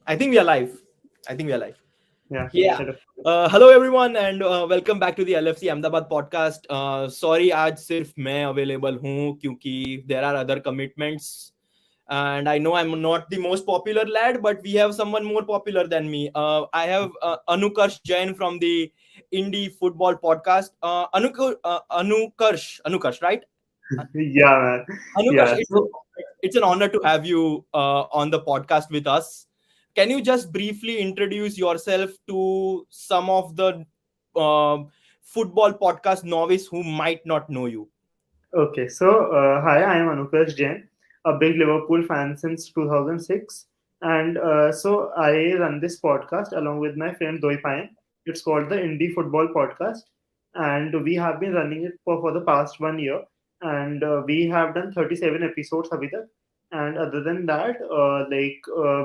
I think we are live. I think we are live. Yeah. Yeah. Hello. Hello everyone and welcome back to the LFC Ahmedabad podcast. Sorry आज सिर्फ मैं available हूँ क्योंकि there are other commitments and I know I'm not the most popular lad but we have someone more popular than me. I have Anukarsh Jain from the Indie Football Podcast. Anukarsh, right? Yeah, man. Anukash, Yeah. So, it's an honor to have you on the podcast with us. Can you just briefly introduce yourself to some of the football podcast novice who might not know you? okay. So, hi, I am Anukarsh Jain, a big Liverpool fan since 2006. And so I run this podcast along with my friend Doi Payan. It's called the Indie Football Podcast. And we have been running it for the past 1 year. And we have done 37 episodes, abhi tak. And other than that,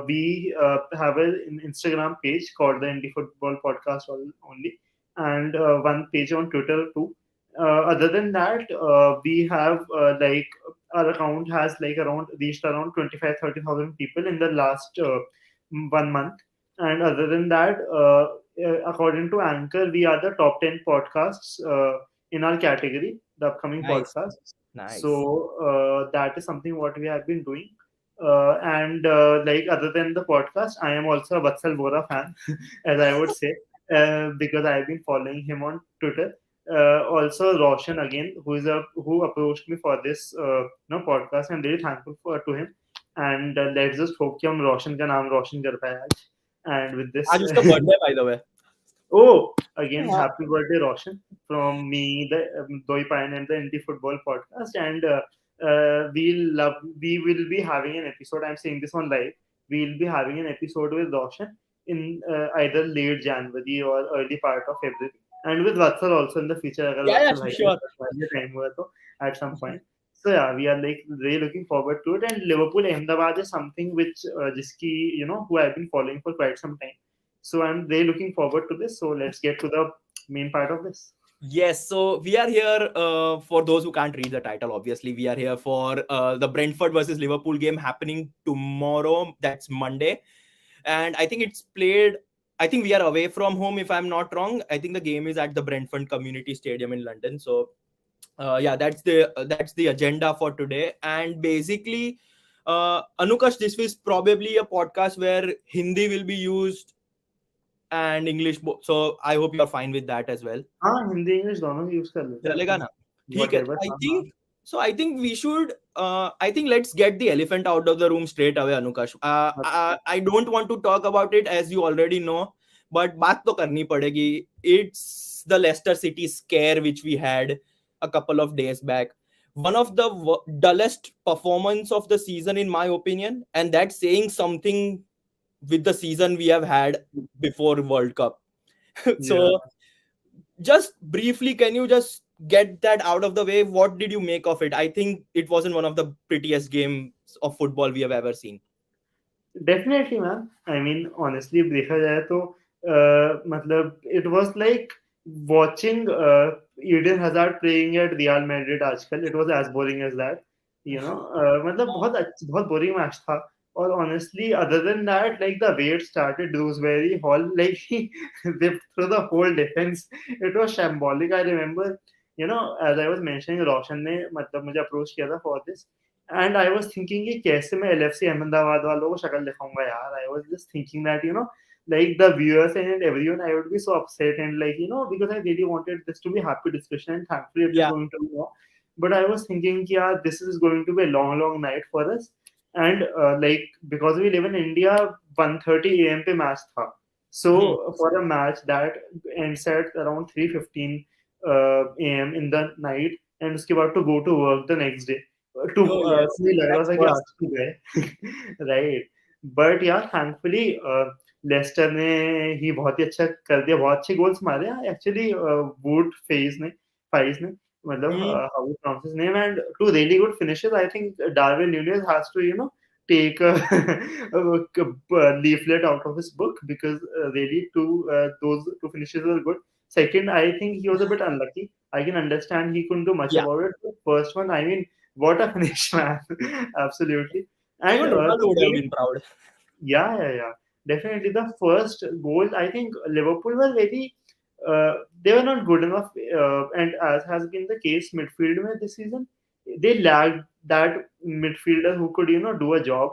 we have an Instagram page called the Indie Football Podcast only, and one page on Twitter too. Other than that, we have our account has like around reached around 25-30,000 people in the last 1 month. And other than that, according to Anchor, we are the top 10 podcasts in our category, the upcoming Nice, podcast. nice. So that is something what we have been doing. And like other than the podcast, I am also a Vatsal Vora fan, as I would say, because I've been following him on Twitter. Also, Roshan again, who approached me for this podcast. I'm really thankful to him. And let's just hope कि हम रोशन का नाम रोशन कर पाए आज. And with this, आज उसका birthday by the way. oh, again, हाँ. happy birthday, Roshan, from me, the Doi Pine and the Indie Football Podcast. And we will be having an episode. I'm saying this on live. We'll be having an episode with Roshan in either late January or early part of February. And with Vatsal also in the future, अगर Yeah, yeah, Vatsal भाई sure. का time हुआ तो at some point. So yeah, we are like really looking forward to it. And Liverpool Ahmedabad is something which जिसकी who I've been following for quite some time. So I'm really looking forward to this. So let's get to the main part of this. Yes, so we are here for those who can't read the title. Obviously, we are here for the Brentford versus Liverpool game happening tomorrow. That's Monday, and I think it's played. I think we are away from home, if I'm not wrong. I think the game is at the Brentford Community Stadium in London. So, yeah, that's the agenda for today. And basically, Anukash, this is probably a podcast where Hindi will be used and English. So I hope you're fine with that as well. हाँ Hindi English दोनों use कर लेते हैं चलेगा अपन ना ठीक है whatever आई हाँ हाँ think so I think we should I think let's get the elephant out of the room straight away Anukash. I don't want to talk about it as you already know but बात तो करनी पड़ेगी. It's the Leicester City scare which we had a couple of days back. One of the dullest performance of the season in my opinion, and that's saying something with the season we have had before World Cup. So yeah just briefly, can you just get that out of the way? What did you make of it? I think it wasn't one of the prettiest games of football we have ever seen. definitely man I mean honestly देखा जाए तो मतलब it was like watching Eden Hazard playing at Real Madrid आजकल it was as boring as that मतलब बहुत boring match था और honestly other than that like the way it started Dewsbury Hall like he ripped through the whole defense it was shambolic I remember as I was mentioning Roshan ने मतलब मुझे approach किया था for this and I was thinking कि कैसे मैं LFC Ahmedabad वालों को शक्ल दिखाऊंगा यार I was just thinking that like the viewers and everyone I would be so upset and like because I really wanted this to be happy discussion and thankfully it is Yeah. going to be but I was thinking yeah this is going to be a long night for us and like because we live in India 1:30 a.m. पे match था so Hmm. for a match that ends at around 3:15 a.m. in the night and उसके बाद to go to work the next day to Oh, yes. मुझे लग रहा That's था कि worst. आज तो गए right but yeah thankfully Leicester ने ही बहुत ही अच्छा कर दिया बहुत अच्छे गोल्स मारे एक्चुअली वुड फाइज ने मतलब Hmm. how you pronounce his name and two really good finishes I think Darwin Nunez has to take a leaflet out of his book because really those two finishes were good. Second, I think he was a bit unlucky. I can understand he couldn't do much Yeah. about it. The first one, I mean, what a finish, man! Absolutely. And Even Ronaldo would have second, been proud. yeah. definitely the first goal. I think Liverpool were very, they were not good enough, and as has been the case midfield में this season, they lacked that midfielder who could do a job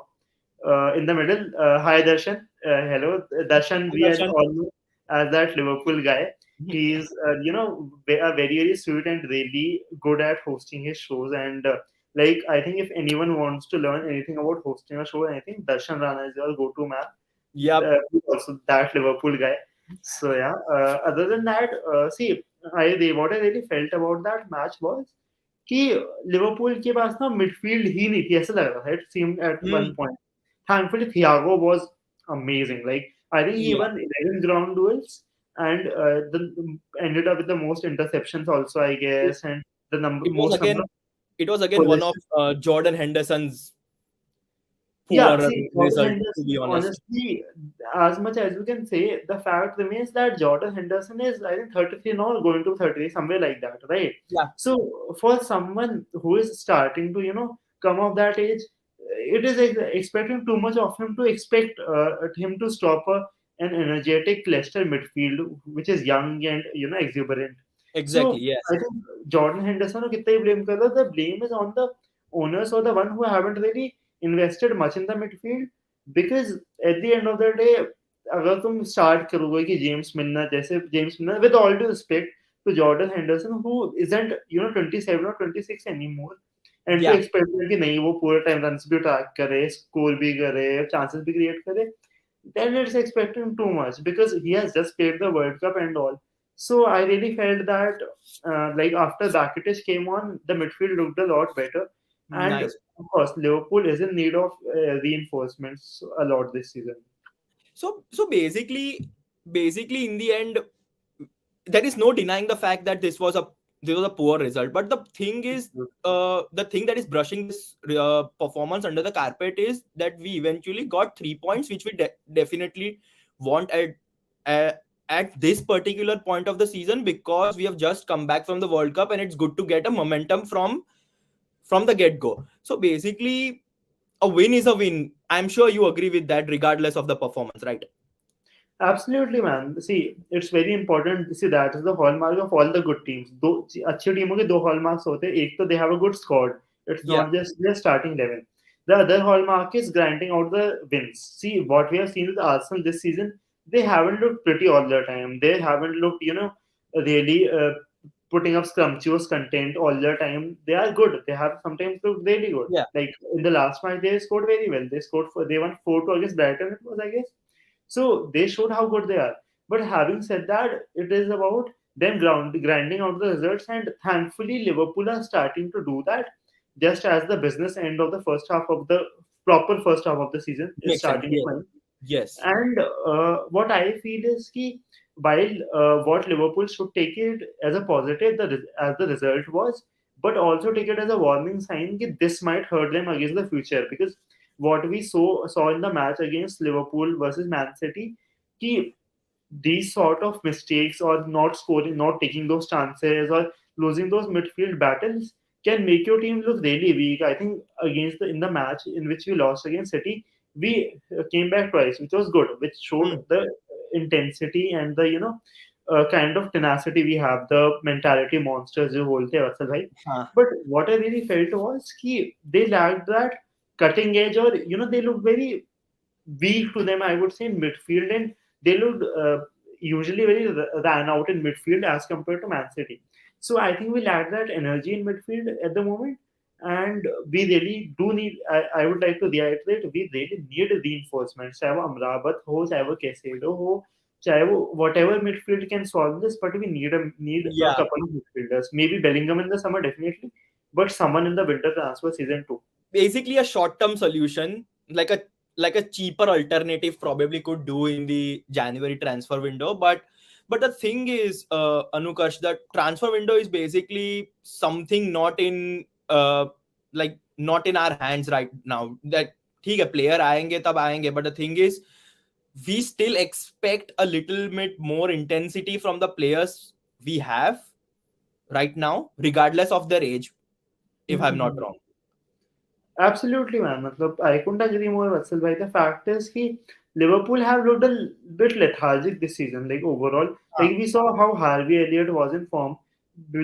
in the middle. Hi Darshan, hello Darshan. We are Darshan. all know as that Liverpool guy. He's a very very sweet and really good at hosting his shows. And like I think if anyone wants to learn anything about hosting a show, I think Darshan Rana is your go-to man. Yep. He's also that Liverpool guy. So yeah. Other than that, see, what I really felt about that match was कि Liverpool के पास ना midfield ही नहीं थी ऐसा लग रहा था. It seemed at one Hmm. point. Thankfully, Thiago was amazing. Like I think he Yeah. won 11 ground duels and ended up with the most interceptions also, I It, guess, and the it was most number again of it was again one of possessions. Jordan Henderson's Yeah, poor see, Jordan result, to be Henderson, honest. honestly, as much as you can say, the fact remains that Jordan Henderson is, I think, 33 now, going to 33, somewhere like that, right? Yeah. So, for someone who is starting to, come of that age, it is expecting too much of him to expect him to stop an energetic Leicester midfield, which is young and, exuberant. Exactly. So, Yes. I think Jordan Henderson, को कितना ही blame कर लो, the blame is on the owners or the one who haven't really invested much in the midfield, because at the end of the day अगर तुम start करोगे कि James मिलना with all due respect to Jordan Henderson who isn't 27 or 26 anymore, and to Yeah. expect कि नहीं वो पूरा time runs भी track करे, score भी करे, chances भी create करे, then it's expecting too much because he has just played the World Cup and all. So I really felt that like after Rakitic came on, the midfield looked a lot better. And Nice. of course, Liverpool is in need of reinforcements a lot this season. So basically in the end, there is no denying the fact that this was a poor result. But the thing is, the thing that is brushing this performance under the carpet is that we eventually got 3 points, which we definitely want at this particular point of the season, because we have just come back from the World Cup and it's good to get a momentum from the get go. So basically, a win is a win. I'm sure you agree with that, regardless of the performance, right? Absolutely, man. See, it's very important. See, that is the hallmark of all the good teams. दो अच्छी टीमों के दो hallmarks होते हैं. एक तो they have a good squad. It's Yeah. not just their starting 11. The other hallmark is grinding out the wins. See, what we have seen with Arsenal this season, they haven't looked pretty all the time. They haven't looked, really putting up scrumptious content all the time. They are good. They have sometimes looked really good. Yeah. Like in the last match, they scored very well. They won 4-2 against Brighton, it was, I guess. So they showed how good they are. But having said that, it is about them grinding out the results, and thankfully Liverpool are starting to do that. Just as the business end of the first half of the proper first half of the season is Makes sense. starting Yes. to end. Yes. And what I feel is कि while what Liverpool should take it as a positive, as the result was, but also take it as a warning sign that this might hurt them against the future. Because what we saw in the match against Liverpool versus Man City, कि these sort of mistakes or not scoring, not taking those chances or losing those midfield battles can make your team look really weak. I think in the match in which we lost against City, we came back twice, which was good, which showed Hmm. the intensity and the kind of tenacity we have, the mentality monsters जो बोलते हैं वत्सल भाई. Huh. But what I really felt was कि they lacked that cutting edge, or they looked very weak to them, I would say, in midfield, and they looked usually very ran out in midfield as compared to Man City. So I think we lack that energy in midfield at the moment, and we really do need. I would like to reiterate, we really need reinforcements. चाहे वो अमराबत हो, चाहे वो Caicedo हो, चाहे वो whatever midfield can solve this, but we need a Yeah. couple of midfielders. Maybe Bellingham in the summer, definitely, but someone in the winter transfer season too. Basically, a short-term solution, like a cheaper alternative, probably could do in the January transfer window. But the thing is, Anukarsh, that transfer window is basically something not in our hands right now. That ठीक है, player आएंगे तब आएंगे, but the thing is, we still expect a little bit more intensity from the players we have right now, regardless of their age, if I'm not wrong. Absolutely, man. I couldn't agree more, Vatsal bhai. The fact is कि Liverpool have looked a bit lethargic this season, like overall. Like हाँ, we saw how Harvey Elliott was in form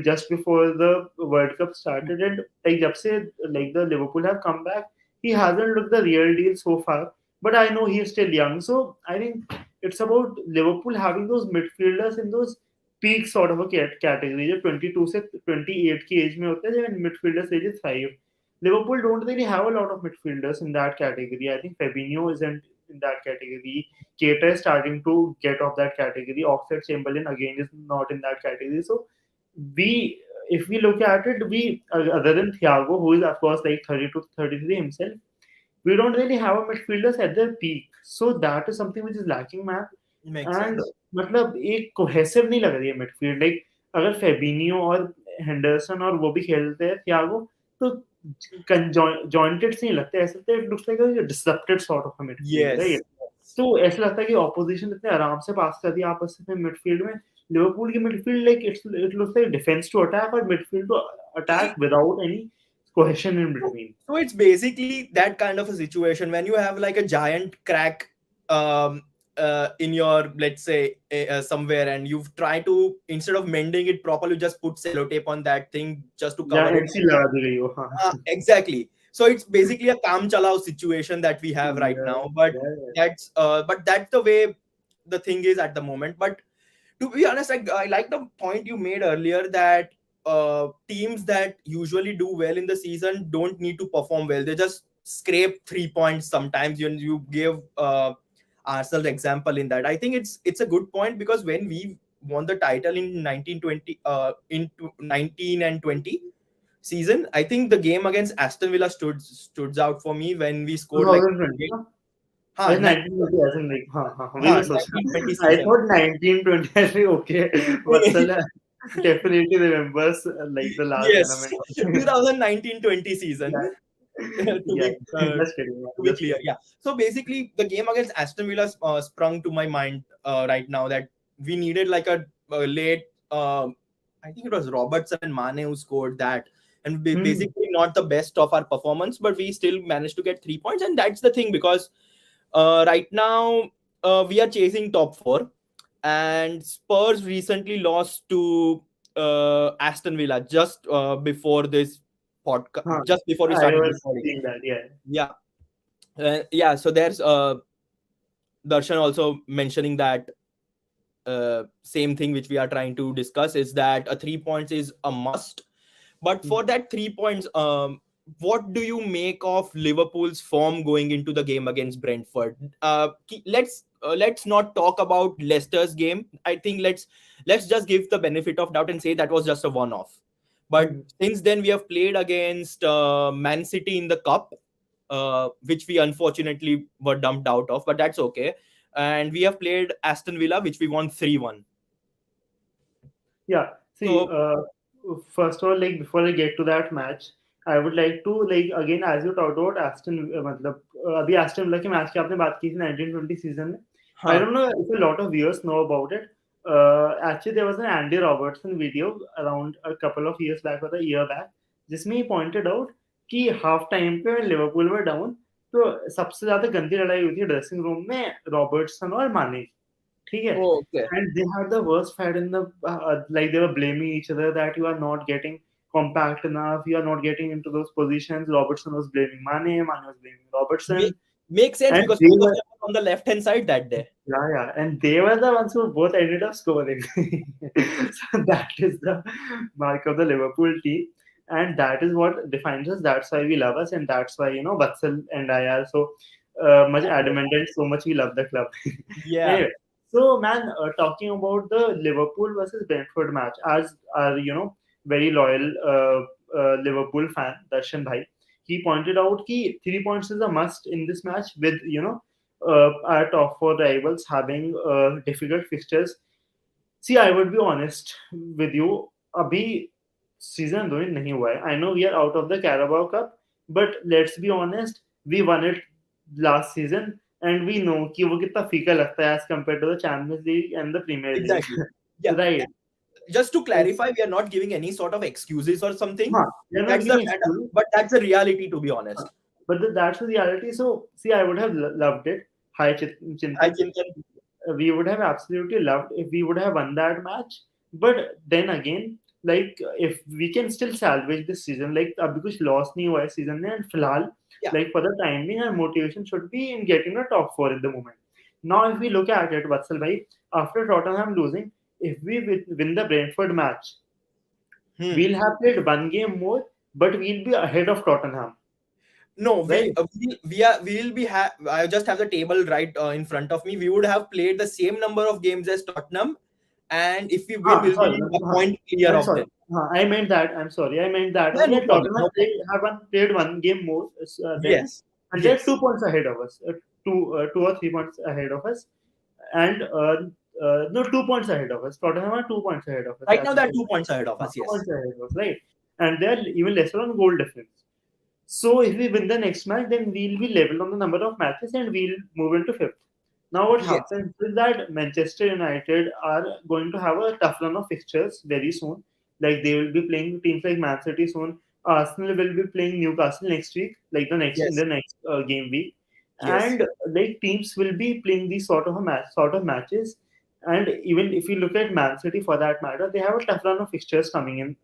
just before the World Cup started, and like jab se, like the Liverpool have come back, he hasn't looked the real deal so far. But I know he's still young, so I think it's about Liverpool having those midfielders in those peak sort of a category. जो 22 से 28 की age में होते हैं, जब midfielders age is 5. Liverpool don't really have a lot of midfielders in that category. I think Fabinho isn't in that category. Keita is starting to get off that category. Oxlade-Chamberlain again is not in that category. So we, if we look at it, we other than Thiago, who is of course like 30 to 33 himself, we don't really have a midfielders at their peak. So that is something which is lacking, man. makes and sense. मतलब एक cohesive नहीं लग रही है midfield like अगर फेबिनियो और Henderson और वो भी खेलते हैं थियागो तो जॉइंटेड से नहीं लगते ऐसे लगता है it looks like a disrupted sort of a midfield Yes. Right तो ऐसा लगता है कि ऑपोजिशन इतने आराम से पास कर दिया आपस में मिडफील्ड में लिवरपूल की midfield like it looks like defence to attack और midfield to attack without any cohesion in So between so it's basically that kind of a situation when you have like a giant crack in your, let's say, somewhere, and you've tried to, instead of mending it properly, just put sellotape on that thing just to या cover it. ऐसी लगा दी गई हो हाँ Exactly. So it's basically a kam chalao situation that we have right yeah, now. But yeah. that's the way the thing is at the moment. But to be honest, I like the point you made earlier that teams that usually do well in the season don't need to perform well. They just scrape 3 points sometimes. You give Arsenal's example in that. I think it's a good point because when we won the title in 1920 in 19 and 20 season, I think the game against Aston Villa stood out for me when we scored like 2020 ना हाँ It's 1920 as in like हाँ वही हाँ मैं सोच रहा 1920 I season. thought 1920 as in okay Vatsal definitely remembers like the last Yes, tournament 2019-20 season. yeah to yeah be uh, just kidding to be just clear, kidding yeah. So basically, the game against Aston Villa sprung to my mind right now that we needed like a late. I think it was Robertson and Mane who scored that, and hmm. basically not the best of our performance, but we still managed to get 3 points, and that's the thing because right now we are chasing top four, and Spurs recently lost to Aston Villa just before this podcast, Huh. just before we I started was recording. seeing that yeah Yeah, yeah. So there's Darshan also mentioning that same thing which we are trying to discuss is that a 3 points is a must. But for that 3 points, what do you make of Liverpool's form going into the game against Brentford? Let's not talk about Leicester's game. I think let's just give the benefit of doubt and say that was just a one-off. But hmm. since then, we have played against Man City in the cup, which we unfortunately were dumped out of, but that's okay. And we have played Aston Villa, which we won 3-1. Yeah. See, So, first of all, like before I get to that match, I would like to like again as you talked about Aston मतलब अभी Aston Villa के match की आपने बात की थी 1920 season में. I huh, don't know if a lot of viewers know about it. Actually, there was an Andy Robertson video around a couple of years back or a year back, जिसमें he pointed out कि half time पे Liverpool were down तो सबसे ज्यादा गंदी लड़ाई हुई थी ड्रेसिंग रूम में रॉबर्टसन और माने ठीक है oh, okay. and they had the worst fight in the like they were blaming each other that you are not getting compact enough, you are not getting into those positions. Robertson was blaming Mane was blaming Make, Robertson, makes sense and because they both of were them were on the left hand side that day. yeah, and they were the ones who both ended up scoring. So that is the mark of the Liverpool team, and that is what defines us. That's why we love us, and that's why Vatsal and I are so much adamant and so much we love the club. Yeah. Anyway, so man, talking about the Liverpool versus Brentford match, as our very loyal Liverpool fan Darshan Bhai, he pointed out that 3 points is a must in this match with our top four rivals having difficult fixtures. See, I would be honest with you. अभी season दोइन नहीं हुआ है. I know we are out of the Carabao Cup, but let's be honest, we won it last season, and we know कि वो कितना फीका लगता है as compared to the Champions League and the Premier League. Exactly. Yeah. Right. Just to clarify, we are not giving any sort of excuses or something. Huh. They're not giving excuses. But that's the reality, to be honest. But that's the reality. So, see, I would have loved it. Hi, I Chintan. think that We would have absolutely loved if we would have won that match. But then again, like if we can still salvage this season, like because loss नहीं हुआ है season में and फिलहाल yeah. like for the time being, our motivation should be in getting a top four at the moment. Now, if we look at it, Vatsal bhai, after Tottenham losing, if we win the Brentford match, Hmm. we'll have played one game more, but we'll be ahead of Tottenham, No, right? we will be I just have the table right in front of me. We would have played the same number of games as Tottenham, and if we win, we'll Sorry. be a point clear I'm of sorry. them. I meant that. I'm sorry. I meant that. Yeah, no Yeah, problem, Tottenham no problem. have played one game more then, Yes, and they're yes. 2 points ahead of us. 2 or 3 points ahead of us, and no, 2 points ahead of us. Tottenham are 2 points ahead of us, Right as now, you they're said. 2 points ahead of us. 2 points Yes. ahead of us, right? And they're even lesser on goal difference. So if we win the next match, then we'll be level on the number of matches and we'll move into fifth. Now what Yes. happens is that Manchester United are going to have a tough run of fixtures very soon. Like they will be playing teams like Man City soon. Arsenal will be playing Newcastle next week, like the next in Yes. the next game week, Yes. and like teams will be playing these sort of matches. And even if you look at Man City for that matter, they have a tough run of fixtures coming in.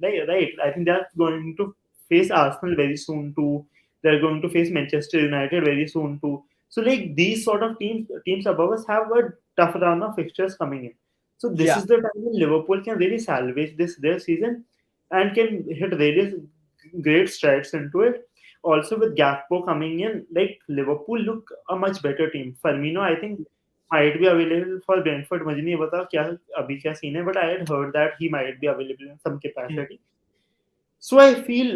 Right, I think they're going to face Arsenal very soon too. They're going to face Manchester United very soon too. So like these sort of teams above us have a tough run of fixtures coming in. So this Yeah. is the time when Liverpool can really salvage this their season and can hit various great strides into it. Also with Gakpo coming in, like Liverpool look a much better team. Firmino, I think might be available for Brentford. मुझे नहीं पता क्या अभी क्या scene है, but I had heard that he might be available in some Hmm. capacity. So I feel,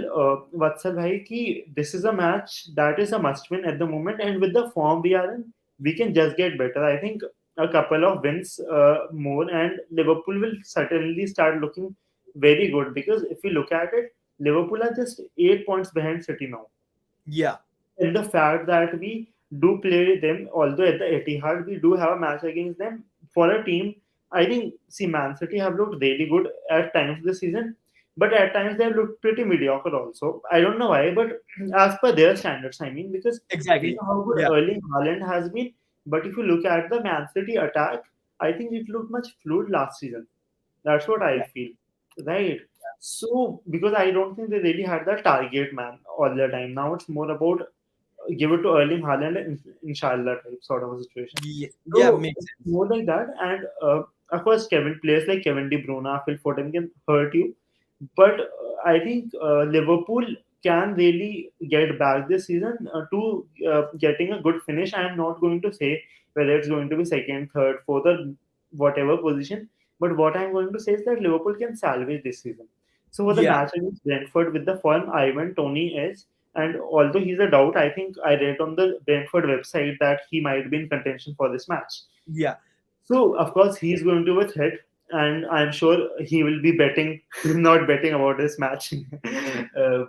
Vatsal bhai, ki this is a match that is a must win at the moment, and with the form we are in, we can just get better. I think a couple of wins more, and Liverpool will certainly start looking very good because if we look at it, Liverpool are just 8 points behind City now. Yeah. And the fact that we do play them, although at the Etihad we do have a match against them for a team. I think see Man City have looked really good at times this season, but at times they have looked pretty mediocre also. I don't know why, but as per their standards, I mean, because we Exactly. know how good Yeah. Erling Haaland has been, but if you look at the Man City attack, I think it looked much fluid last season. That's what I Yeah. feel, right? So because I don't think they really had that target man all the time. Now it's more about give it to Erling Haaland and inshallah type sort of a situation. Yeah. Yeah. So Makes it's sense. more like that, and of course, players like Kevin De Bruyne, Phil Foden can hurt you, but I think Liverpool can really get back this season to getting a good finish. I am not going to say whether it's going to be second, third, fourth, or whatever position, but what I'm going to say is that Liverpool can salvage this season. So for the Yeah. match against Brentford with the form Ivan Tony is, and although he's a doubt, I think I read on the Brentford website that he might be in contention for this match. Yeah. So of course he's going to be with hit, and I'm sure he will be betting, not betting about this match.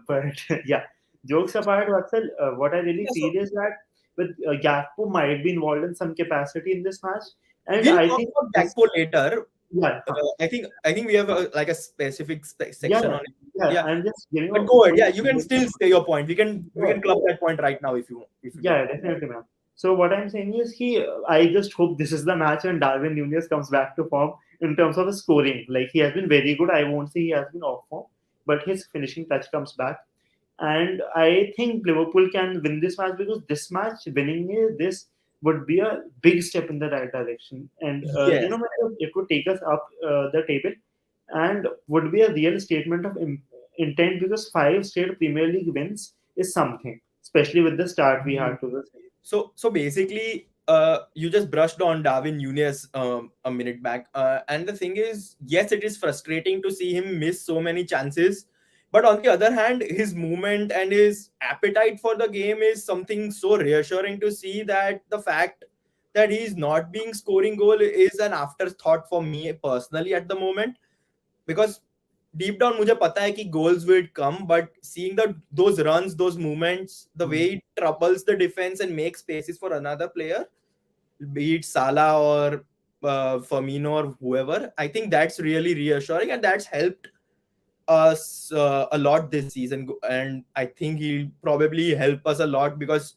But yeah, jokes apart, Vatsal, what I really Yeah. So feel is that with Gakpo might be involved in some capacity in this match, and we'll I talk think about this, Gakpo later. yeah, I think we have like a specific yeah, section on it. yeah. Yeah. I'm just giving But a go ahead. quick, Yeah, you can still say your point. We can club that point right now if you don't yeah, mind. definitely, man. So what I'm saying is, I just hope this is the match when Darwin Nunez comes back to form in terms of his scoring. Like he has been very good. I won't say he has been off form, but his finishing touch comes back. And I think Liverpool can win this match because this match, this would be a big step in the right direction. And Yes. it would take us up the table and would be a real statement of intent because five straight Premier League wins is something, especially with the start we Hmm. had to the season. So basically, you just brushed on Darwin Nunez a minute back, and the thing is, yes, it is frustrating to see him miss so many chances, but on the other hand, his movement and his appetite for the game is something so reassuring to see that the fact that he's not being scoring goal is an afterthought for me personally at the moment, because deep down मुझे पता है कि goals will come, but seeing those runs, those movements, the way he troubles the defense and makes spaces for another player, be it Salah or Firmino or whoever, I think that's really reassuring, and that's helped us a lot this season, and I think he'll probably help us a lot because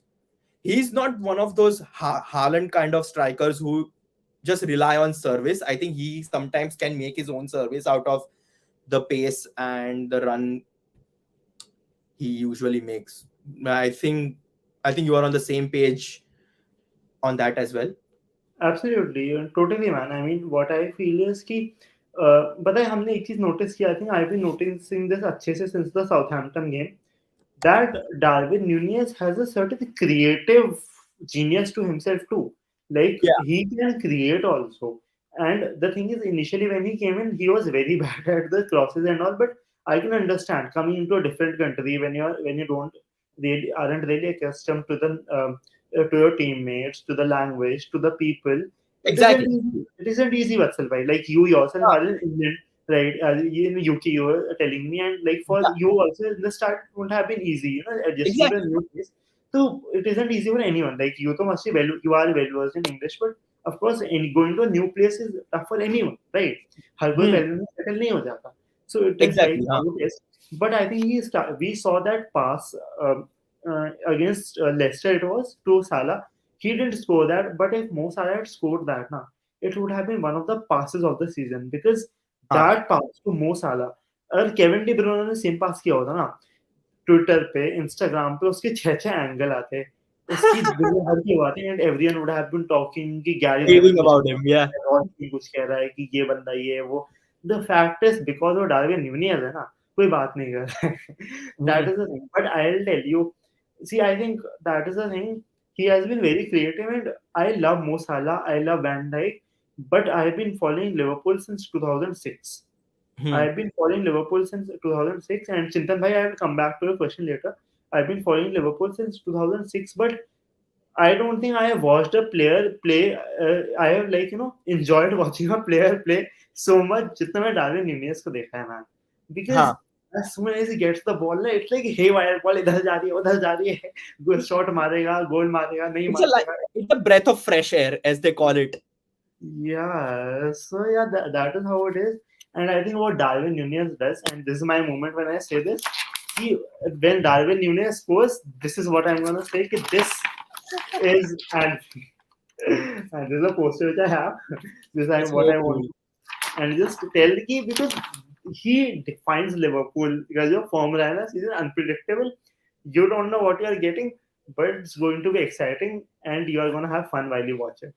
He's not one of those Haaland kind of strikers who just rely on service. I think he sometimes can make his own service out of the pace and the run he usually makes. I think I think you are on the same page on that as well. Absolutely, totally, man. I mean, what I feel is कि पता है हमने एक चीज notice किया. I think I've been noticing this अच्छे से since the Southampton game, that Darwin Nunez has a certain creative genius to himself too. Like Yeah, he can create also. And the thing is, initially when he came in, he was very bad at the crosses and all. But I can understand coming into a different country when you don't really aren't really accustomed to the to your teammates, to the language, to the people. It isn't exactly. easy. It isn't easy, Vatsal bhai. Like you yourself Yeah, are in England, right? In UK, you were telling me, and like for yeah, you also in the start won't have been easy, adjusting to a exactly. new place. So it isn't easy for anyone. Like you, to must be well, you are well versed in English, but of course, going to a new place is tough for anyone, right? हर कोई Hmm, पहले में settle नहीं हो जाता. So it is like exactly. how Huh. it is. But I think we saw that pass against Leicester. It was to Salah. He didn't score that, but if Mo Salah had scored that, na, it would have been one of the passes of the season because Huh. that pass to Mo Salah, अगर Kevin De Bruno ने same पास किया होता ना, Twitter पे, Instagram पे उसके 6 angle आते, उसकी दुनिया भर की बातें, and everyone would have been talking कि गैरी नेवल Raving कुछ about him. Yeah. कुछ कह रहा है कि ये बंदा ये वो. द फैक्ट इज बिकॉज वो डार्विन न्यूनियज है ना, कोई बात नहीं कर रहा है. That Hmm. Is the thing. But I will tell you, see I think that is the thing. He has been very creative, and I love Mo Salah, I love Van Dijk, but I have been following Liverpool since 2006. Hmm. I've been following Liverpool since 2006, and Chintan bhai, I will come back to your question later. I've been following Liverpool since 2006, but I don't think I have watched a player play. I have enjoyed watching a player play so much जितना मैं Darwin न्यूनियस को देखा है, man. Because Huh. as soon as he gets the ball, it's like hey wire ball इधर जा रही है उधर जा रही है, गोल शॉट मारेगा गोल मारेगा नहीं मारेगा. It's a breath of fresh air, as they call it. Yeah, so yeah, that is how it is. And I think what Darwin Nunez does, and this is my moment when I say this, he, when Darwin Nunez scores, this is what I'm gonna say. That this is and this is a poster which I have. This is That's what so I want cool. to, and just tell ki because he defines Liverpool because your form Rana is unpredictable. You don't know what you are getting, but it's going to be exciting, and you are gonna have fun while you watch it.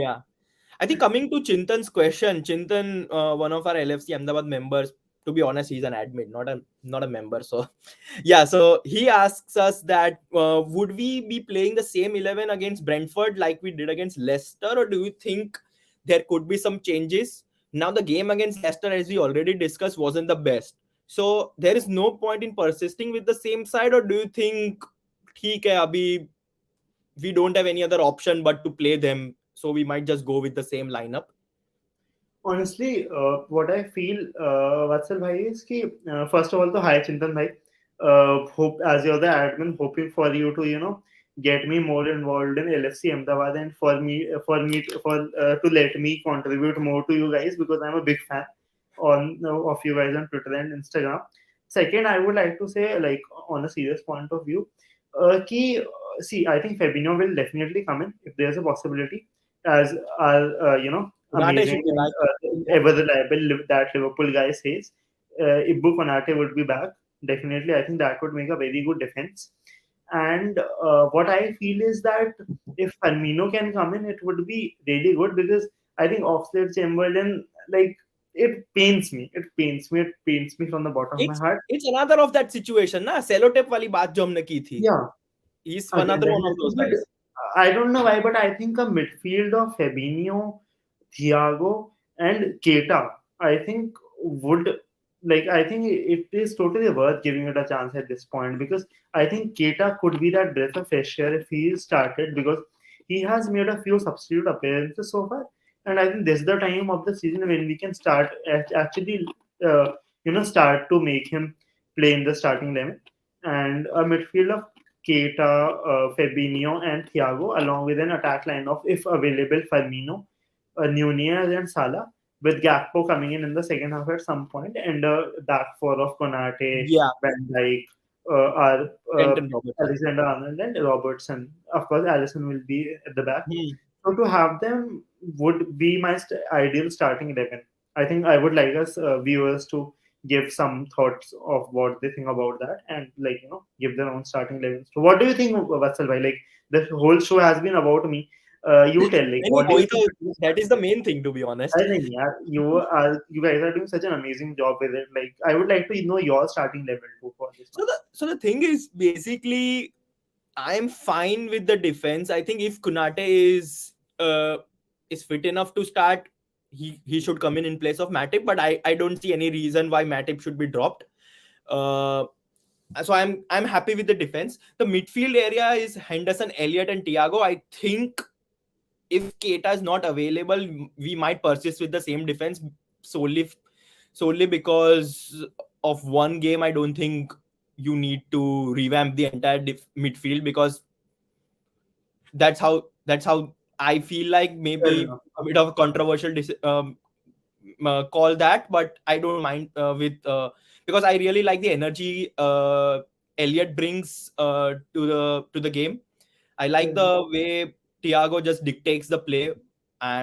Yeah. I think coming to Chintan's question, Chintan, one of our LFC Ahmedabad members, to be honest, he's an admin, not a member. So, yeah. So he asks us that would we be playing the same 11 against Brentford like we did against Leicester, or do you think there could be some changes? Now the game against Leicester, as we already discussed, wasn't the best. So there is no point in persisting with the same side, or do you think, ठीक है, अभी we don't have any other option but to play them, so we might just go with the same lineup? Honestly, what I feel, Vatsal bhai, is ki, first of all, to hi Chintan bhai. Hope as you're the admin, hoping for you to get me more involved in LFC Ahmedabad, and to let me contribute more to you guys because I'm a big fan of you guys on Twitter and Instagram. Second, I would like to say, like on a serious point of view, see, I think Fabinho will definitely come in if there's a possibility, as our Konate amazing should be and back. ever reliable that Liverpool guy says. Ibbu Konate would be back. Definitely, I think that would make a very good defense. And what I feel is that if Firmino can come in, it would be really good because I think Oxlade Chamberlain, like, it pains me. It pains me. It pains me from the bottom of my it's heart. it's another of that situation ना, sellotape वाली बात जो हमने की थी. Yeah, He's again, another one of definitely. those But guys. I don't know why, but I think a midfield of Fabinho, Thiago, and Keita, I think would I think it is totally worth giving it a chance at this point because I think Keita could be that breath of fresh air if he started because he has made a few substitute appearances so far, and I think this is the time of the season when we can start actually start to make him play in the starting 11 and a midfield of Keita, Fabinho, and Thiago, along with an attack line of, if available, Firmino, Nunez, and Salah, with Gakpo coming in the second half at some point, and a back four of Konate, Yeah. Van Dijk. are Trent and Robertson. Alexander-Arnold and Robertson. Of course, Alisson will be at the back. Hmm. So to have them would be my ideal starting 11. I think I would like us viewers to give some thoughts of what they think about that and give their own starting 11. So what do you think, Vatsal bhai? Like the whole show has been about me. You tell, like, Any what do you think? Mohito, that is the main thing, to be honest. I think, yeah, you guys are doing such an amazing job with it. Like, I would like to know your starting level too for this So one. the thing is basically I'm fine with the defense. I think if Kunate is fit enough to start, he should come in place of Matip. But I don't see any reason why Matip should be dropped. Uh, so I'm happy with the defense. The midfield area is Henderson, Elliott, and Thiago. I think if Keita is not available, we might persist with the same defense solely because of one game. I don't think you need to revamp the entire midfield because that's how I feel like Fair maybe enough. a bit of a controversial call that, but I don't mind with because I really like the energy Elliot brings to the game. I like Mhm. the way Thiago just dictates the play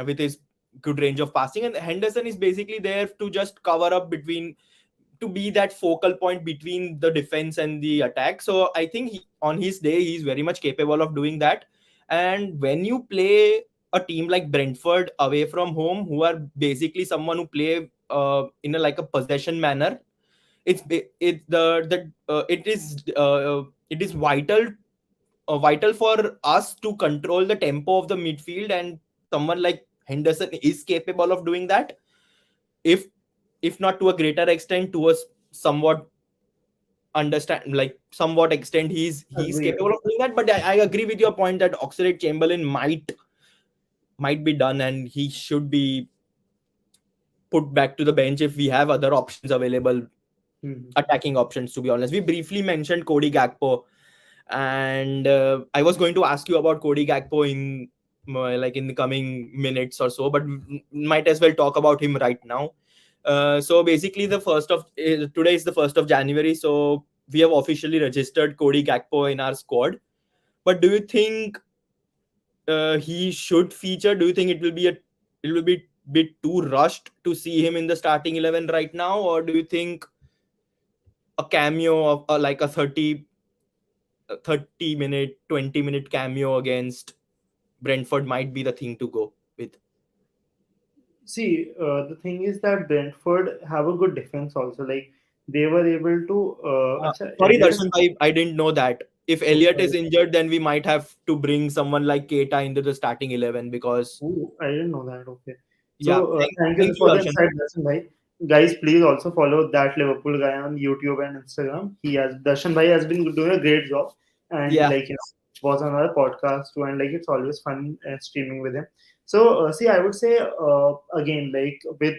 with his good range of passing, and Henderson is basically there to just cover up to be that focal point between the defense and the attack. So I think on his day, he's very much capable of doing that. And when you play a team like Brentford away from home, who are basically someone who play in a like a possession manner, it's it is vital for us to control the tempo of the midfield, and someone like Henderson is capable of doing that. If if not to a greater extent, to a somewhat somewhat extent, he's Agree. capable of doing that. But I agree with your point that Oxlade Chamberlain might be done, and he should be put back to the bench if we have other options available, Mhm. attacking options. To be honest, we briefly mentioned Cody Gakpo, and I was going to ask you about Cody Gakpo in the coming minutes or so, but might as well talk about him right now. So basically, today is the 1st of January, so we have officially registered Cody Gakpo in our squad. But do you think he should feature? Do you think it will be bit too rushed to see him in the starting 11 right now, or do you think a cameo of like a 30-minute, 20-minute cameo against Brentford might be the thing to go with? See, the thing is that Brentford have a good defense also. Like they were able to. Acha, Sorry, Elliot is Darshan, I didn't know that. If so Elliot is sorry. injured, then we might have to bring someone like Keita into the starting 11 because, Ooh, I didn't know that. Okay. yeah, So thank you thank you, for the Darshan. insight, Darshan bhai. Guys, please also follow that Liverpool guy on YouTube and Instagram. Darshan bhai has been doing a great job, and Yeah, was on our podcast too, and like it's always fun streaming with him. So see, I would say again, like with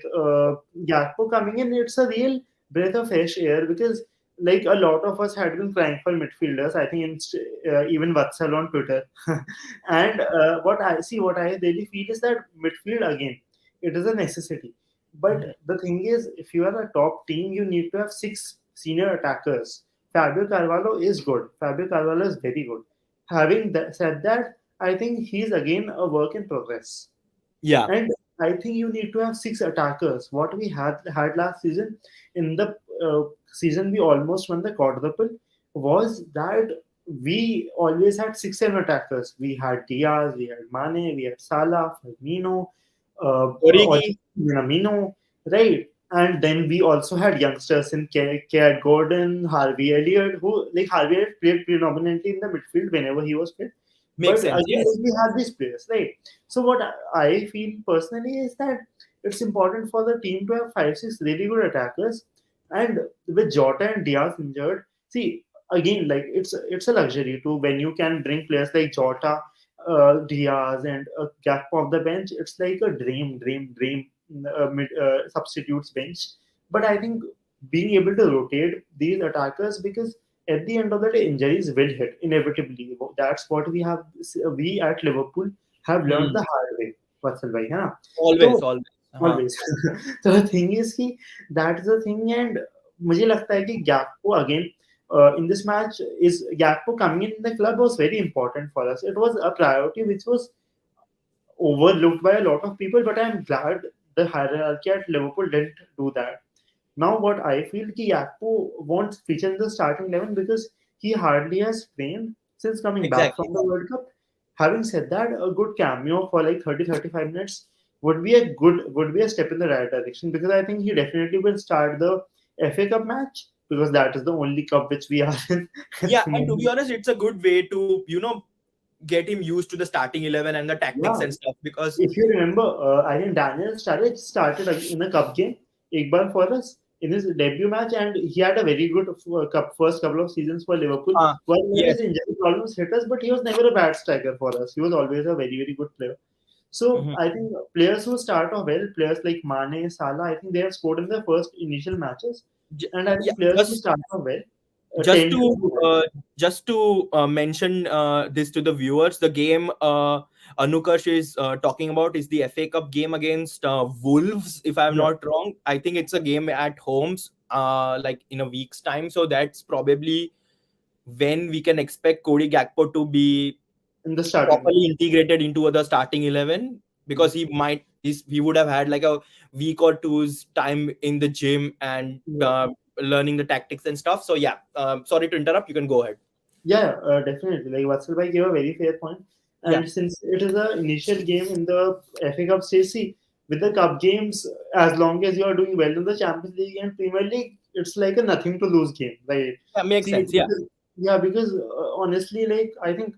Gakpo coming in, it's a real breath of fresh air because like a lot of us had been crying for midfielders. I think even Vatsal on Twitter. And what I really feel is that midfield again, it is a necessity. But the thing is, if you are a top team, you need to have six senior attackers. Fabio Carvalho is good. Fabio Carvalho is very good. Having said that, I think he's again a work in progress. yeah, And I think you need to have six attackers. What we had last season, in the season we almost won the quadruple, was that we always had six seven attackers. We had Diaz, we had Mane, we had Salah, Firmino, or Origi, Minamino, right? And then we also had youngsters in K. Gordon, Harvey Elliott, who like Harvey Elliott played predominantly in the midfield whenever he was fit. makes But sense. again, Yes. we have these players, right? So what I feel personally is that it's important for the team to have five, six really good attackers, and with Jota and Diaz injured, see again like it's a luxury to when you can bring players like Jota, Diaz, and Gakpo off the bench. It's like a dream substitutes bench. But I think being able to rotate these attackers because at the end of the day, injuries will hit inevitably. That's what we at Liverpool have learned Hmm. the hard way. Vatsal bhai, है ना? Always, तो always. Uh-huh. always. So the thing is कि that is the thing, and मुझे लगता है कि gap को again in this match is Gakpo coming in the club was very important for us. It was a priority which was overlooked by a lot of people, but I'm glad the hierarchy at Liverpool didn't do that. Now, what I feel ki Gakpo won't feature in the starting 11 because he hardly has played since coming back Exactly. from the World Cup. Having said that, a good cameo for like 30-35 minutes would be a step in the right direction because I think he definitely will start the FA Cup match because that is the only cup which we are in at Yeah, the and to be moment. honest, it's a good way to, get him used to the starting 11 and the tactics Yeah, and stuff because if you remember, I think Daniel started in a cup game, Iqbal for us in his debut match, and he had a very good cup first couple of seasons for Liverpool. While yes. his injury problems hit us, but he was never a bad striker for us. He was always a very very good player. So Mhm. I think players who start off well, players like Mane, Salah, I think they have scored in their first initial matches, and I Yeah, think players who start off well just tend to to do well. uh, mention this to the viewers, the game Anukash is talking about is the FA Cup game against Wolves, if I'm Yeah, not wrong. I think it's a game at homes, like in a week's time, so that's probably when we can expect Cody Gakpo to be in the starting properly line. integrated into the starting 11, because he would have had like a week or two's time in the gym and Yeah. learning the tactics and stuff. So yeah, sorry to interrupt, you can go ahead. Yeah, definitely. Like Vatsalbhai gave a very fair point. Yeah, And since it is an initial game in the FA Cup stage, see, with the cup games, as long as you are doing well in the Champions League and Premier League, it's like a nothing to lose game. Like, that makes see, sense. Yeah, because honestly, like I think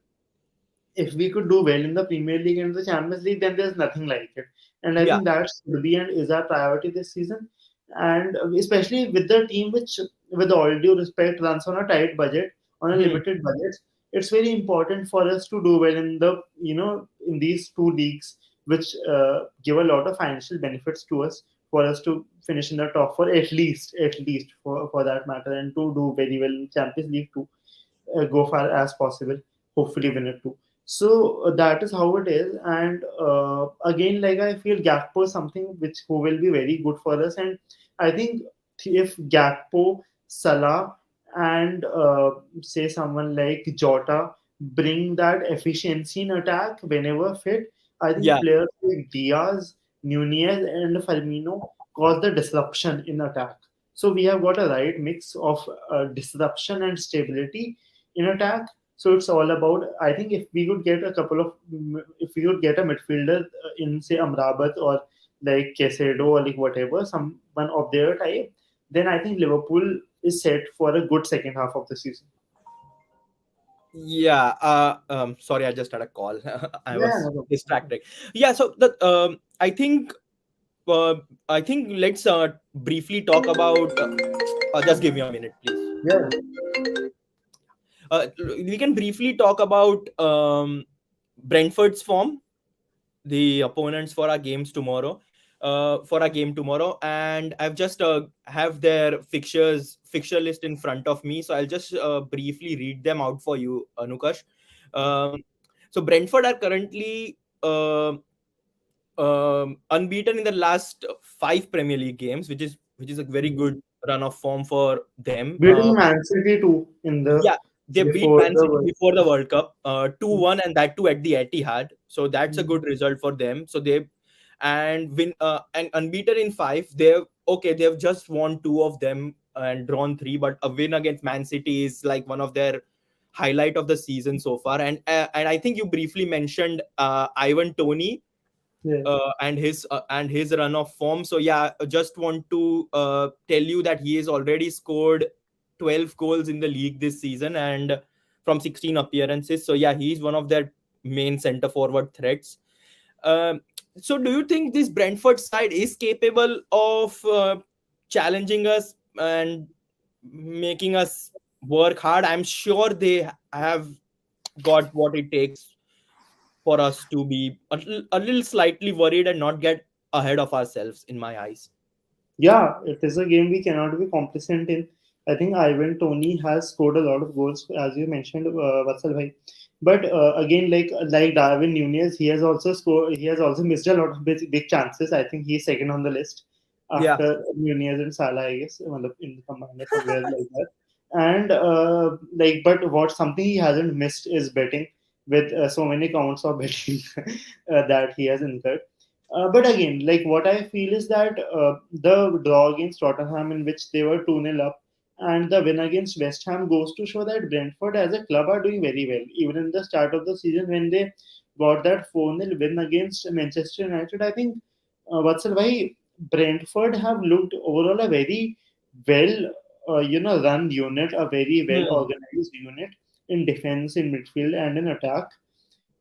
if we could do well in the Premier League and the Champions League, then there's nothing like it. And I yeah. think that should be and is our priority this season. And especially with the team which, with all due respect, runs on a tight budget, on a Hmm. limited budget, it's very important for us to do well in the, in these two leagues, which give a lot of financial benefits to us, for us to finish in the top four at least for that matter, and to do very well in Champions League too, go far as possible, hopefully win it too. So that is how it is. And again, like I feel Gakpo is something which who will be very good for us. And I think if Gakpo, Salah, and say someone like Jota bring that efficiency in attack whenever fit, I think Yeah, players like Diaz, Nunez, and Firmino cause the disruption in attack. So we have got a right mix of disruption and stability in attack. So it's all about. I think if we could get a couple of, if we could get a midfielder in say Amrabat or like Caicedo or like whatever, someone of their type, then I think Liverpool is set for a good second half of the season. yeah. Sorry, I just had a call. I Yeah, was no problem. distracted. Yeah, so the uh, I think let's briefly talk about. Just give me a minute, please. Yeah, We can briefly talk about Brentford's form, the opponents for our games tomorrow, for our game tomorrow, and I've just have their fixture list in front of me, so I'll just briefly read them out for you, Anukash. Um, so Brentford are currently unbeaten in the last five Premier League games, which is a very Mhm. good run of form for them. Beating Man City too in the Yeah, they beat before Man the City World before the World Cup, 2-1, and that too at the Etihad. So that's a Cup. good result for them. So they and win and unbeaten in five. They've just won two of them and drawn three, but a win against Man City is like one of their highlight of the season so far. And I think you briefly mentioned Ivan Toney Yeah. and his run of form. So yeah, I just want to tell you that he has already scored 12 goals in the league this season and from 16 appearances. So yeah, he's one of their main center forward threats. Um, so do you think this Brentford side is capable of challenging us and making us work hard? I'm sure they have got what it takes for us to be a little slightly worried and not get ahead of ourselves in my eyes. Yeah, it is a game we cannot be complacent in. I think Ivan Tony has scored a lot of goals, as you mentioned, Vatsal bhai. But again, like Darwin Nunez, he has also scored. He has also missed a lot of big chances. I think he's second on the list Yeah. after Nunez and Salah, I guess, in the combined or somewhere like that. And but what something he hasn't missed is betting, with so many counts of betting that he has incurred. But again, like what I feel is that the draw against Tottenham, in which they were 2-0 up, and the win against West Ham goes to show that Brentford as a club are doing very well. Even in the start of the season, when they got that 4-0 win against Manchester United, I think Vatsal bhai, Brentford have looked overall a very well run unit, a very well Hmm. organized unit in defense, in midfield, and in attack.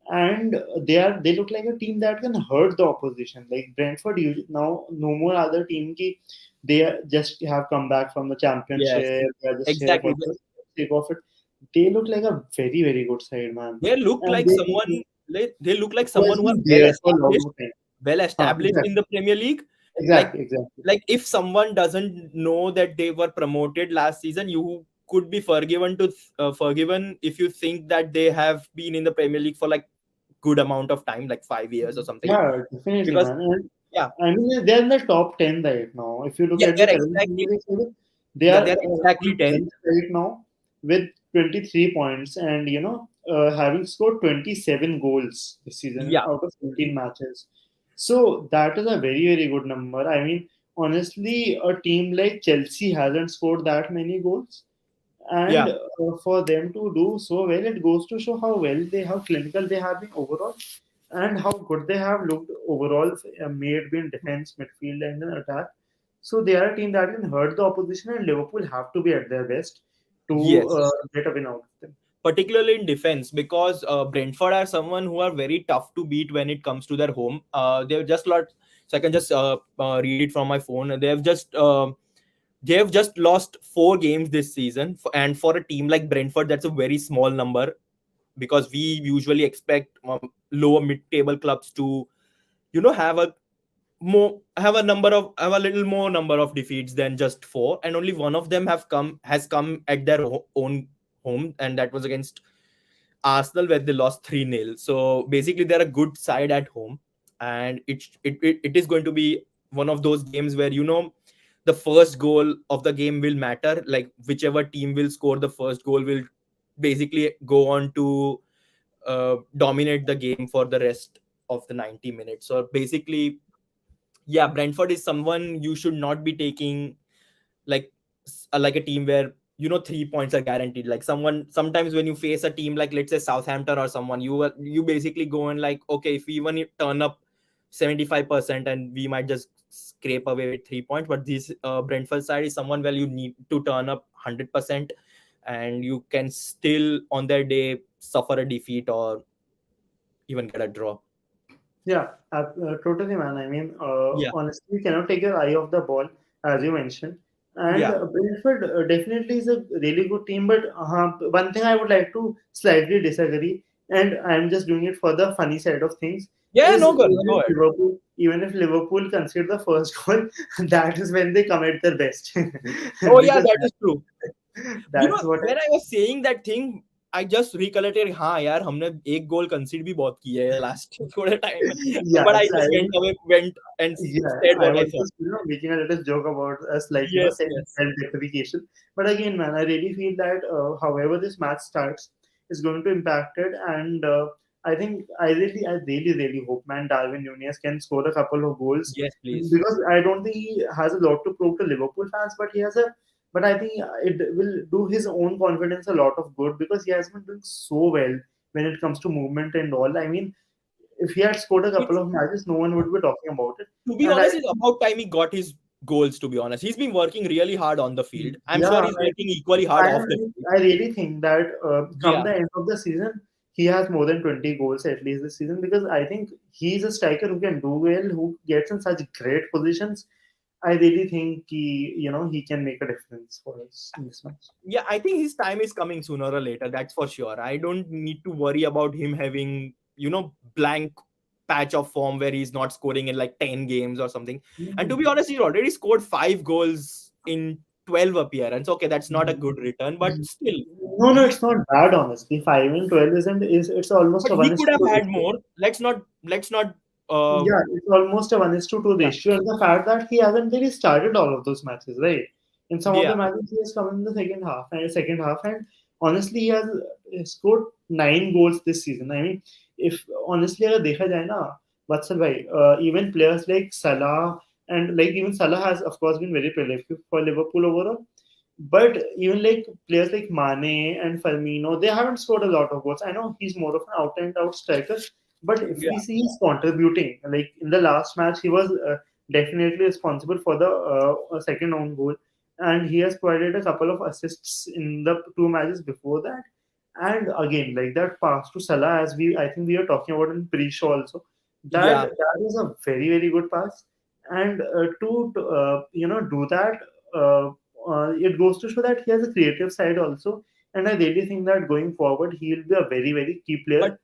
And they look like a team that can hurt the opposition. Like Brentford now, no more other team ki they just have come back from the Yes, championship. They are just here for exactly. the sake of it. They look like a very very good side, man, They look and like someone. They look like who has someone who are been there for a long time. well established in Exactly, the Premier League. Like exactly, exactly. if someone doesn't know that they were promoted last season, you could be forgiven if you think that they have been in the Premier League for like good amount of time, like 5 years or something. Yeah, definitely, Because man. And yeah, I mean, they're in the top 10 right now. If you look yeah, at the they're current exactly Premier League table, they yeah are they're exactly on 10th. 10th right now with 23 points, and having scored 27 goals this season Yeah, out of 17 matches. So that is a very, very good number. I mean, honestly, a team like Chelsea hasn't scored that many goals. And yeah. for them to do so well, it goes to show how clinical they have been overall, and how good they have looked overall, made in defense, midfield, and in attack. So they are a team that can hurt the opposition, and Liverpool have to be at their best to Yes, get a win out of them. particularly in defense, because Brentford are someone who are very tough to beat when it comes to their home. They've just lost. So I can just read it from my phone. They have just lost 4 games this season, and for a team like Brentford, that's a very small number, because we usually expect lower mid-table clubs to have a little more number of defeats than just 4, and only one of them has come at their own home, and that was against Arsenal, where they lost 3-0. So basically they're a good side at home, and it is going to be one of those games where the first goal of the game will matter. Like whichever team will score the first goal will basically go on to dominate the game for the rest of the 90 minutes. So basically, yeah, Brentford is someone you should not be taking like like a team where 3 points are guaranteed. Like sometimes when you face a team like, let's say, Southampton or someone, you basically go and like, okay, if we even turn up 75%, and we might just scrape away with 3 points. But this Brentford side is someone where you need to turn up 100%, and you can still on their day suffer a defeat or even get a draw. Yeah, totally, man. I mean, Yeah, honestly, you cannot take your eye off the ball, as you mentioned. And yeah. Brentford definitely is a really good team. But one thing I would like to slightly disagree, and I'm just doing it for the funny side of things, Yeah, is no, girl, go ahead. Even if Liverpool concede the first goal, that is when they come at their best. Oh yeah, Because that is true. that's what When I was saying that thing, I just recollected, हाँ यार हमने एक गोल कंसीड भी बहुत किए है last थोड़े time में. But yeah, I so just went and yeah, said I what I was thought. just making a little joke about us, like Yes, self yes. justification. But again, man, I really feel that however this match starts is going to impact it, and I really, really hope, man, Darwin Nunez can score a couple of goals, Yes, please. because I don't think he has a lot to prove to Liverpool fans, but he has a. But I think it will do his own confidence a lot of good, because he has been doing so well when it comes to movement and all. I mean, if he had scored a couple It's, of matches, no one would be talking about it. to be And I honest, it's about time he got his goals, to be honest. He's been working really hard on the field. I'm sure yeah, he's working equally hard off the field. I really think that come Yeah. the end of the season, he has more than 20 goals at least this season, because I think he's a striker who can do well, who gets in such great positions. I really think he can make a difference for us in this match. Yeah, I think his time is coming sooner or later. That's for sure. I don't need to worry about him having, blank patch of form where he's not scoring in like 10 games or something. And to be honest, he's already scored 5 goals in 12 appearances. Okay, that's not a good return, but still. No, no, it's not bad, honestly. 5-12 isn't is it's almost But a he one is could to have two had ratio. more. Let's not Yeah, it's almost a 1:2 yeah. ratio, and the fact that he hasn't really started all of those matches, right? In some of the Yeah, matches, he has come in the second half, and honestly, he has scored 9 goals this season. I mean, if honestly, अगर देखा जाए ना, Vatsal bhai, even players like Salah and like even Salah has of course been very prolific for Liverpool overall. But even like players like Mane and Firmino, they haven't scored a lot of goals. I know he's more of an out and out striker, but if yeah, we see he's contributing, like in the last match, he was definitely responsible for the second own goal, and he has provided a couple of assists in the 2 matches before that. And again, like that pass to Salah, as I think we were talking about in pre-show also, that yeah. that is a very very good pass, and to do that. It goes to show that he has a creative side also, and I really think that going forward he will be a very very key But player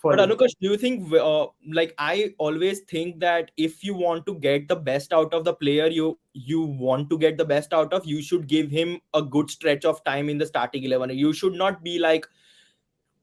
for But Liverpool. Anukash, do you think, like I always think that if you want to get the best out of the player you want to get the best out of, you should give him a good stretch of time in the starting 11. You should not be like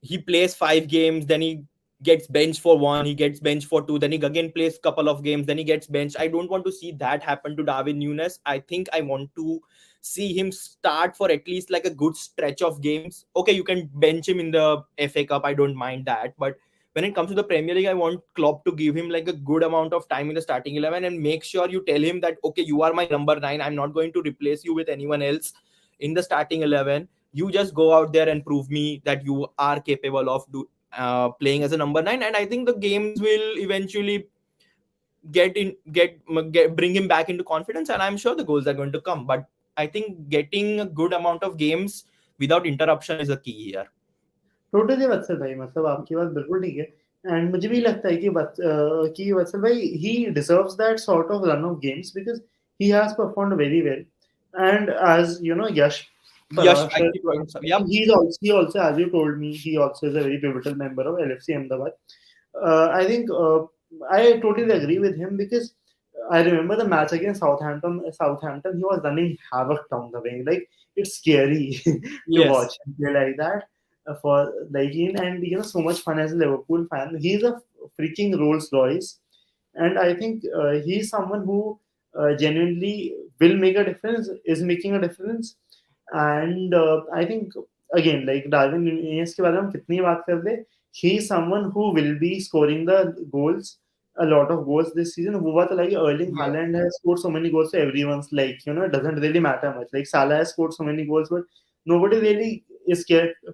he plays 5 games, then he gets benched for one, he gets benched for two, then he again plays couple of games, then he gets benched. I don't want to see that happen to Darwin Nunes. I think I want to see him start for at least like a good stretch of games. Okay, you can bench him in the FA Cup, I don't mind that, but when it comes to the Premier League, I want Klopp to give him like a good amount of time in the starting 11 and make sure you tell him that okay, you are my number 9, I'm not going to replace you with anyone else in the starting 11. You just go out there and prove me that you are capable of playing as a number 9, and I think the games will eventually bring him back into confidence, and I'm sure the goals are going to come. But I think getting a good amount of games without interruption is a key here. Totally Vatsal भाई, मतलब आपकी बात बिल्कुल ठीक है. And मुझे भी लगता है कि वत्सल भाई he deserves that sort of run of games because he has performed very well. And as you know, Yash Yash, I Parashar, keep talking. Yep. he also, as you told me, he also is a very pivotal member of LFC Ahmedabad. I think I totally agree with him because I remember the match against Southampton. Southampton, he was running havoc down the wing. Like it's scary to Yes. watch him play like that. For like and so much fun as a Liverpool fan. He's a freaking Rolls Royce, and I think he's someone who genuinely will make a difference. Is making a difference, and I think again like Darwin Nunez के बारे में हम कितनी बात कर ले, he's someone who will be scoring the goals, a lot of goals this season. हुआ तो like Erling Yeah. Haaland has scored so many goals, so everyone's like it doesn't really matter much. Like Salah has scored so many goals, but nobody really is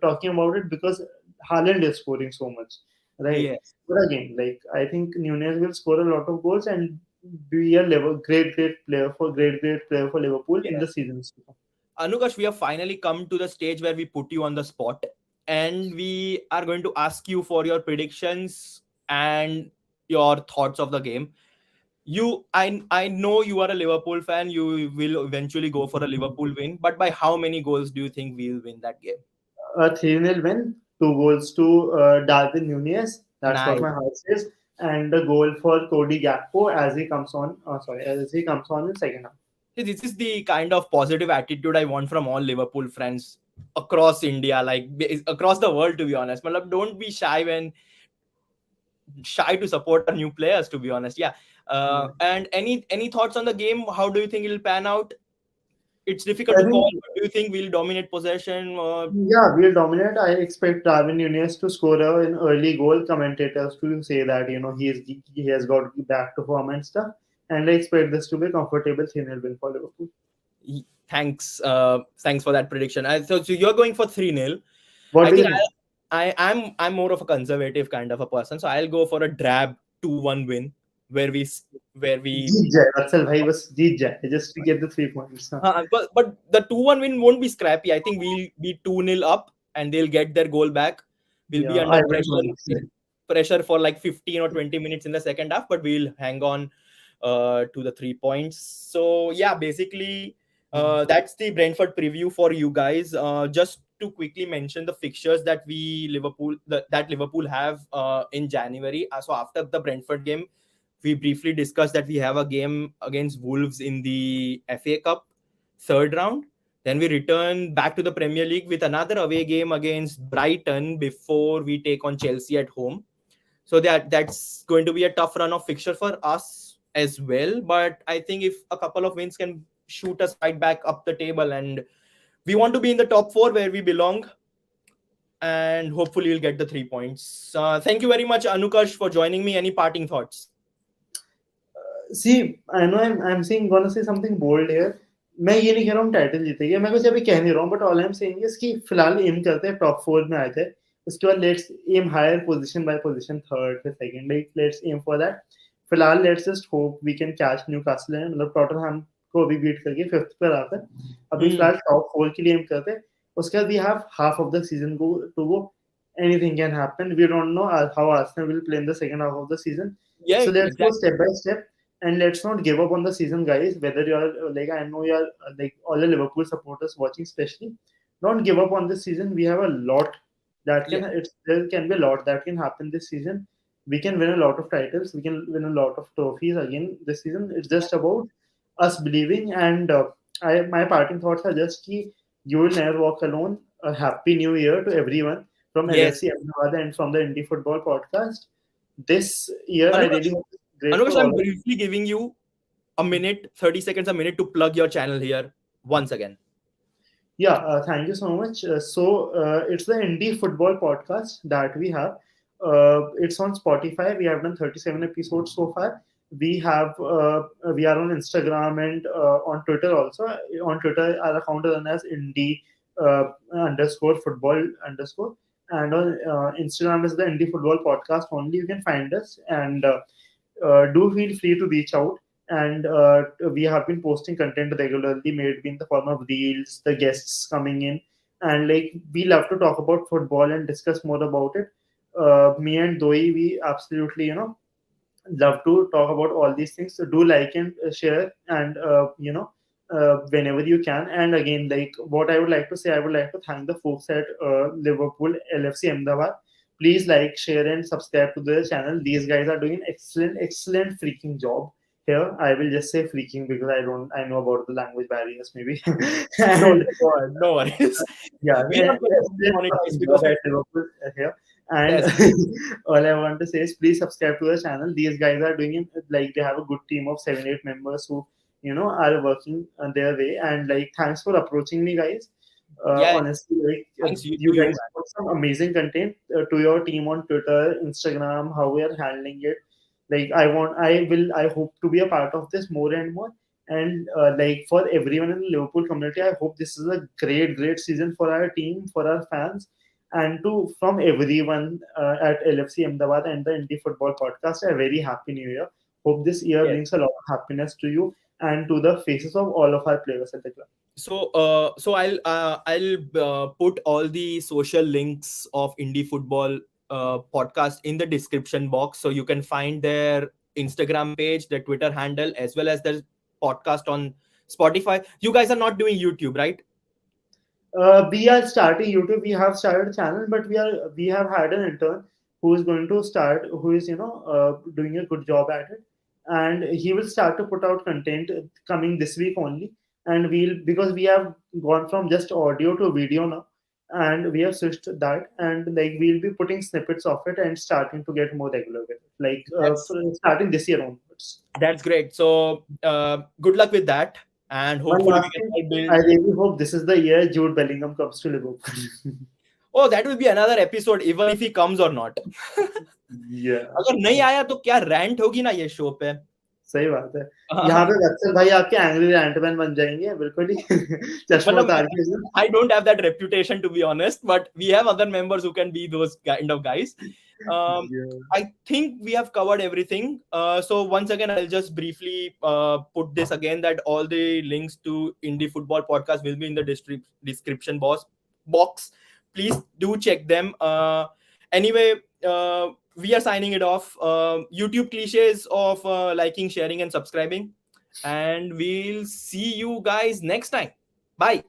talking about it because Haaland is scoring so much, right? Yes. But again, like I think Nunez will score a lot of goals and be a great player for Liverpool in the Yes. seasons to come. Anukash, we have finally come to the stage where we put you on the spot and we are going to ask you for your predictions and your thoughts of the game. I know you are a Liverpool fan. You will eventually go for a Liverpool win, but by how many goals do you think we'll win that game? A 3-0 win, 2 goals to Darwin Nunez. That's what Nice. my heart says. And a goal for Cody Gakpo as he comes on. As he comes on in second half. See, this is the kind of positive attitude I want from all Liverpool friends across India, like across the world. To be honest, Malab, don't be shy to support our new players. To be honest, yeah. Yeah. And any thoughts on the game? How do you think it'll pan out? It's difficult I to think call. But do you think we'll dominate possession? yeah, we'll dominate. I expect Darwin Nunez to score an early goal. Commentators to say that he has got back to form and stuff. And I expect this to be a comfortable 3-0 win for Liverpool. Thanks for that prediction. So you're going for 3-0. What I do you think think? I'm more of a conservative kind of a person, so I'll go for a drab 2-1 win where we जीत जाए वत्सल भाई, बस जीत जाए just to get the 3 points. but the 2-1 win won't be scrappy. I think we'll be 2-0 up and they'll get their goal back. We'll Yeah, be I under will honestly. pressure for like 15 or 20 minutes in the second half, but we'll hang on to the 3 points. So yeah, basically that's the Brentford preview for you guys. Just to quickly mention the fixtures that that Liverpool have in January. So after the Brentford game, we briefly discussed that we have a game against Wolves in the FA Cup third round. Then we return back to the Premier League with another away game against Brighton before we take on Chelsea at home. So that's going to be a tough run of fixture for us as well. But I think if a couple of wins can shoot us right back up the table, and we want to be in the top 4 where we belong, and hopefully we'll get the 3 points. Thank you very much, Anukash, for joining me. Any parting thoughts? See, I know I'm saying gonna say something bold here. मैं ये नहीं कह रहा हूँ title जीतेगी, मैं कुछ अभी कह नहीं रहा हूँ, but all I am saying is कि फिलहाल एम करते हैं टॉप 4 में आए थे, उसके बाद let's aim higher position by position, third फिर second, like let's aim for that. फिलहाल let's just hope we can catch Newcastle, मतलब टॉटनहम को अभी बीट करके 5th पर आते हैं. अभी फिलहाल टॉप 4 के लिए एम करते हैं, उसके बाद we have half of the season to go. Anything can happen. We don't know how Arsenal will play in the second half of the season. Yeah, so let's exactly. go step by step, and let's not give up on the season, guys. Whether you're like, I know you're like all the Liverpool supporters watching, especially, don't give up on this season. We have a lot that can there can be a lot that can happen this season. We can win a lot of titles. We can win a lot of trophies again this season. It's just about us believing. And my parting thoughts are just ki you will never walk alone. A happy new year to everyone from LFC Ahmedabad and from the Indie Football Podcast. This year, I really hope it's great. Anukash, I'm briefly giving you a minute, 30 seconds, a minute to plug your channel here once again. Yeah, thank you so much. It's the Indie Football Podcast that we have. It's on Spotify. We have done 37 episodes so far. We are on Instagram and on Twitter also. On Twitter, our account is known as Indie_football_. And on Instagram is the Indie Football Podcast only. You can find us, and do feel free to reach out. And we have been posting content regularly, maybe in the form of reels, the guests coming in, and like we love to talk about football and discuss more about it. Me and Doi, we absolutely love to talk about all these things. So do like and share, and whenever you can. And again, like what I would like to say, I would like to thank the folks at Liverpool LFC Ahmedabad. Please like, share, and subscribe to the channel. These guys are doing an excellent freaking job here. I will just say freaking because I know about the language barriers maybe. And, no worries. Yeah, we are monetized because at Liverpool here. And all I want to say is please subscribe to the channel. These guys are doing it, like they have a good team of 7-8 members who are working on their way. And like thanks for approaching me, guys. Honestly, like you guys put some amazing content to your team on Twitter, Instagram, how we are handling it. Like I hope to be a part of this more and more. And like for everyone in the Liverpool community, I hope this is a great season for our team, for our fans, and from everyone at LFC Ahmedabad and the Indie Football Podcast. A very happy New Year. Hope this year brings a lot of happiness to you and to the faces of all of our players at the club. So I'll put all the social links of Indie Football podcast in the description box, so you can find their Instagram page, their Twitter handle, as well as their podcast on Spotify. You guys are not doing YouTube, right? We are starting YouTube. We have started a channel, but we have had an intern who is going to start, who is doing a good job at it, and he will start to put out content coming this week only. And because we have gone from just audio to video now, and we have switched that, and like we'll be putting snippets of it and starting to get more regular with it, like starting this year onwards. That's great. So good luck with that, and hopefully I really hope this is the year Jude Bellingham comes to Liverpool. Oh, that will be another episode, even if he comes or not. Yeah. अगर नहीं आया तो क्या rant होगी ना ये show पे. सही बात है. यहाँ पे वत्सल भाई आपके एंग्री रैंटमैन बन जाएंगे बिल्कुल ही. चश्मा उतार के. I don't have that reputation, to be honest, but we have other members who can be those kind of guys. I think we have covered everything. So once again, I'll just briefly put this again, that all the links to Indie Football Podcast will be in the description box. Please do check them. Anyway, we are signing it off. YouTube cliches of liking, sharing, and subscribing. And we'll see you guys next time. Bye.